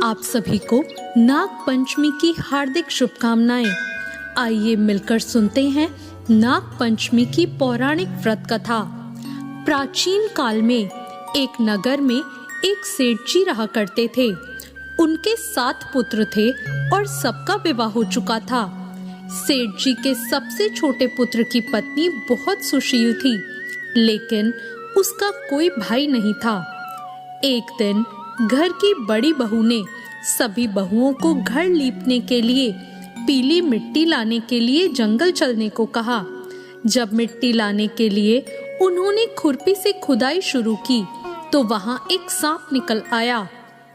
आप सभी को नाग पंचमी की हार्दिक शुभकामनाएं। आइए मिलकर सुनते हैं नाग पंचमी की पौराणिक व्रत कथा। प्राचीन काल में एक नगर में एक सेठ जी रहा करते थे। उनके 7 पुत्र थे और सबका विवाह हो चुका था। सेठ जी के सबसे छोटे पुत्र की पत्नी बहुत सुशील थी, लेकिन उसका कोई भाई नहीं था। एक दिन घर की बड़ी बहू ने सभी बहुओं को घर लीपने के लिए पीली मिट्टी लाने के लिए जंगल चलने को कहा। जब मिट्टी लाने के लिए उन्होंने खुरपी से खुदाई शुरू की तो वहां एक सांप निकल आया।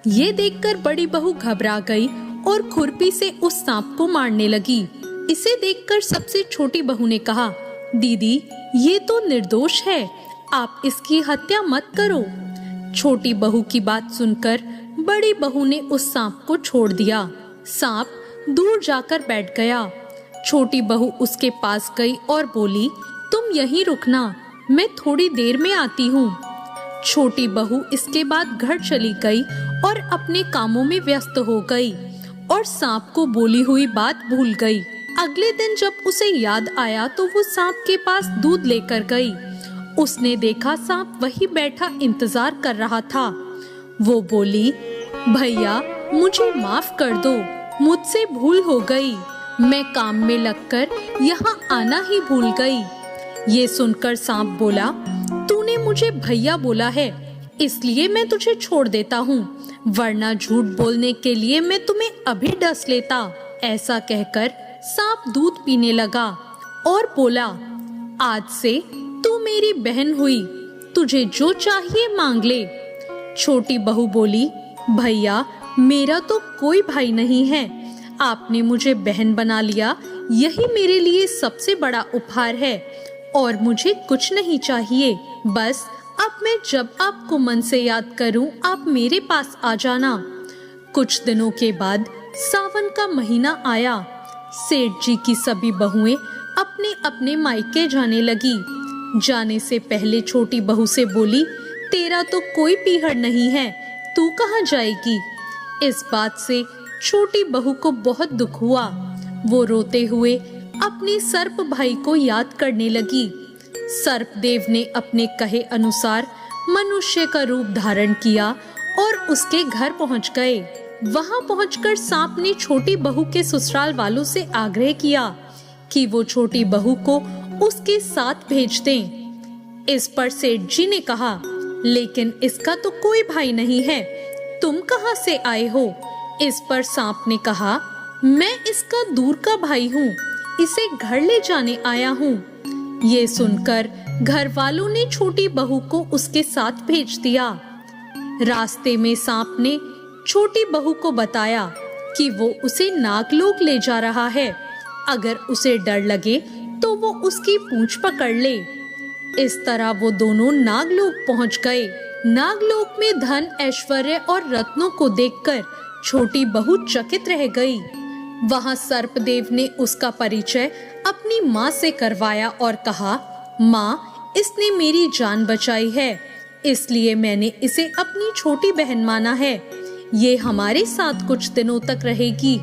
ये देखकर बड़ी बहू घबरा गई और खुरपी से उस सांप को मारने लगी। इसे देखकर सबसे छोटी बहू ने कहा, दीदी ये तो निर्दोष है, आप इसकी हत्या मत करो। छोटी बहू की बात सुनकर बड़ी बहू ने उस सांप को छोड़ दिया। सांप दूर जाकर बैठ गया। छोटी बहू उसके पास गई और बोली, तुम यहीं रुकना, मैं थोड़ी देर में आती हूँ। छोटी बहू इसके बाद घर चली गई और अपने कामों में व्यस्त हो गई और सांप को बोली हुई बात भूल गई। अगले दिन जब उसे याद आया तो वो सांप के पास दूध लेकर गई। उसने देखा सांप वही बैठा इंतजार कर रहा था। वो बोली, भैया मुझे माफ कर दो, मुझसे भूल हो गई, मैं काम में लगकर यहाँ आना ही भूल गई। ये सुनकर सांप बोला, तूने मुझे भैया बोला है इसलिए मैं तुझे छोड़ देता हूँ, वरना झूठ बोलने के लिए मैं तुम्हें अभी डस लेता। ऐसा कहकर सांप दूध पीने लगा और बोला, आज से तू मेरी बहन हुई, तुझे जो चाहिए मांग ले। छोटी बहू बोली, भैया मेरा तो कोई भाई नहीं है, आपने मुझे बहन बना लिया, यही मेरे लिए सबसे बड़ा उपहार है और मुझे कुछ नहीं चाहिए। बस अब मैं जब आपको मन से याद करूं आप मेरे पास आ जाना। कुछ दिनों के बाद सावन का महीना आया। सेठ जी की सभी बहुएं अपने अपने मायके जाने लगी। जाने से पहले छोटी बहू से बोली, तेरा तो कोई पीहड़ नहीं है, तू कहाँ जाएगी? इस बात से छोटी बहू को बहुत दुख हुआ। वो रोते हुए अपने सर्प भाई को याद करने लगी। सर्प देव ने अपने कहे अनुसार मनुष्य का रूप धारण किया और उसके घर पहुंच गए। वहां पहुंचकर सांप ने छोटी बहू के ससुराल वालों से आग्रह किया कि वो छोटी बहू को उसके साथ भेज दें। इस पर सेठ जी ने कहा, लेकिन इसका तो कोई भाई नहीं है, तुम कहाँ से आए हो? इस पर सांप ने कहा, मैं इसका दूर का भाई हूँ, इसे घर ले जाने आया हूँ। ये सुनकर घर वालों ने छोटी बहू को उसके साथ भेज दिया। रास्ते में सांप ने छोटी बहू को बताया कि वो उसे नागलोक ले जा रहा है, अगर उसे डर लगे तो वो उसकी पूंछ पकड़ ले। इस तरह वो दोनों नागलोक पहुंच गए। नागलोक में धन, ऐश्वर्य और रत्नों को देखकर छोटी बहू चकित रह गई। वहां सर्पदेव ने उसका परिचय अपनी माँ से करवाया और कहा, माँ इसने मेरी जान बचाई है, इसलिए मैंने इसे अपनी छोटी बहन माना है, ये हमारे साथ कुछ दिनों तक रहेगी।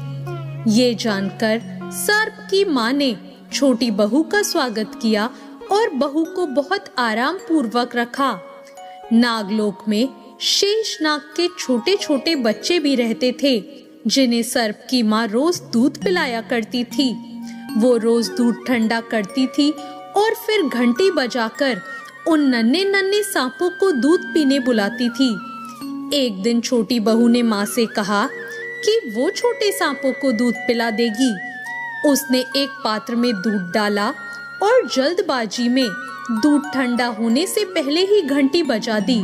ये जानकर सर्प की माँ ने छोटी बहू का स्वागत किया और बहू को बहुत आराम पूर्वक रखा। नागलोक में शेष नाग के छोटे छोटे बच्चे भी रहते थे, जिन्हें सर्प की माँ रोज दूध पिलाया करती थी। वो रोज दूध ठंडा करती थी और फिर घंटी बजाकर उन नन्हे नन्हे सांपों को दूध पीने बुलाती थी। एक दिन छोटी बहू ने माँ से कहा कि वो छोटे सांपों को दूध पिला देगी। उसने एक पात्र में दूध डाला और जल्दबाजी में दूध ठंडा होने से पहले ही घंटी बजा दी।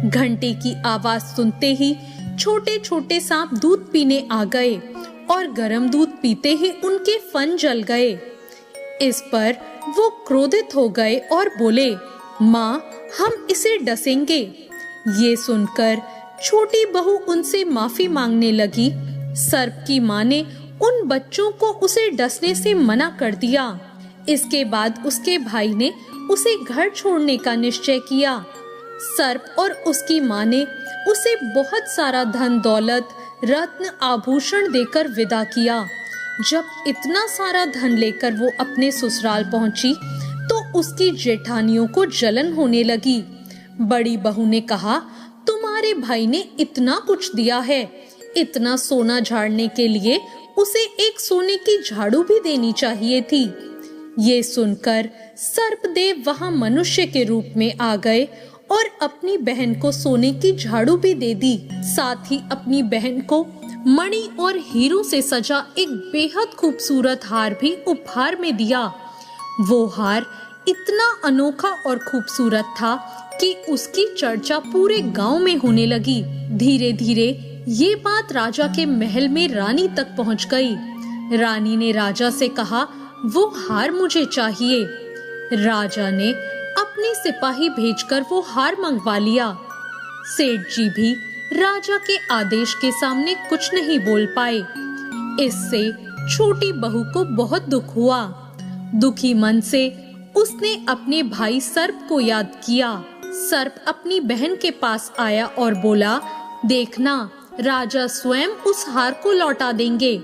घंटी की आवाज सुनते ही छोटे छोटे सांप दूध पीने आ गए और गर्म दूध पीते ही उनके फन जल गए। इस पर वो क्रोधित हो गए और बोले, माँ हम इसे डसेंगे। ये सुनकर छोटी बहू उनसे माफी मांगने लगी। सर्प की माँ ने उन बच्चों को उसे डसने से मना कर दिया। इसके बाद उसके भाई ने उसे घर छोड़ने का निश्चय किया। सर्प और उसकी माँ ने उसे बहुत सारा धन दौलत, रत्न आभूषण देकर विदा किया। जब इतना सारा धन लेकर वो अपने ससुराल पहुंची तो उसकी जेठानियों को जलन होने लगी। बड़ी बहू ने कहा, तुम्हारे भाई ने इतना कुछ दिया है, इतना सोना झाड़ने के लिए उसे एक सोने की झाड़ू भी देनी चाहिए थी। ये सुनकर सर्पदेव वहां मनुष्य के रूप में आ गए और अपनी बहन को सोने की झाड़ू भी दे दी। साथ ही अपनी बहन को मणि और हीरों से सजा एक बेहद खूबसूरत हार भी उपहार में दिया। वो हार इतना अनोखा और खूबसूरत था कि उसकी चर्चा पूरे गांव में होने लगी। धीरे धीरे ये बात राजा के महल में रानी तक पहुंच गई। रानी ने राजा से कहा, वो हार मुझे चाहिए। राजा ने अपने सिपाही भेजकर वो हार मंगवा लिया। सेठ जी भी राजा के आदेश के सामने कुछ नहीं बोल पाए। इससे छोटी बहू को बहुत दुख हुआ। दुखी मन से उसने अपने भाई सर्प को याद किया। सर्प अपनी बहन के पास आया और बोला, देखना, राजा स्वयं उस हार को लौटा देंगे।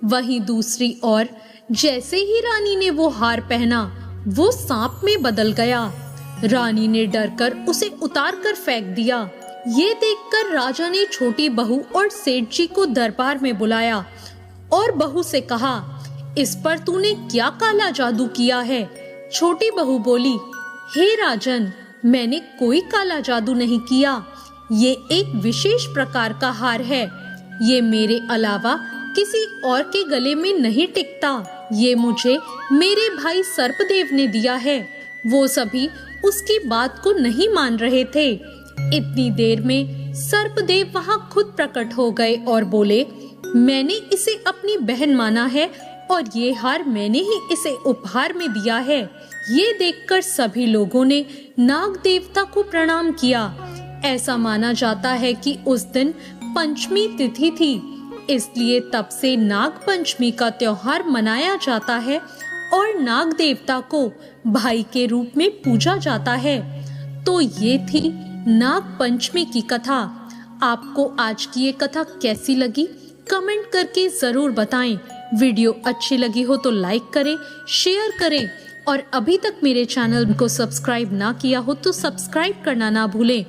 वहीं दूसरी ओर जैसे ही रानी ने वो हार पहना, वो सांप में बदल गया। रानी ने डरकर उसे उतार कर फेंक दिया। ये देखकर राजा ने छोटी बहू और सेठ जी को दरबार में बुलाया और बहू से कहा, इस पर तूने क्या काला जादू किया है? छोटी बहू बोली, हे राजन, मैंने कोई काला जादू नहीं किया। ये एक विशेष प्रकार का हार है। ये मेरे अलावा किसी और के गले में नहीं टिकता। ये मुझे मेरे भाई सर्पदेव ने दिया है। वो सभी उसकी बात को नहीं मान रहे थे। इतनी देर में सर्पदेव वहां खुद प्रकट हो गए और बोले, मैंने इसे अपनी बहन माना है और ये हार मैंने ही इसे उपहार में दिया है। ये देखकर सभी लोगों ने नाग देवता को प्रणाम किया। ऐसा माना जाता है कि उस दिन पंचमी तिथि थी, इसलिए तब से नाग पंचमी का त्योहार मनाया जाता है और नाग देवता को भाई के रूप में पूजा जाता है। तो ये थी नाग पंचमी की कथा। आपको आज की ये कथा कैसी लगी? कमेंट करके जरूर बताएं। वीडियो अच्छी लगी हो तो लाइक करें, शेयर करें और अभी तक मेरे चैनल को सब्सक्राइब ना किया हो तो सब्सक्राइब करना ना भूलें।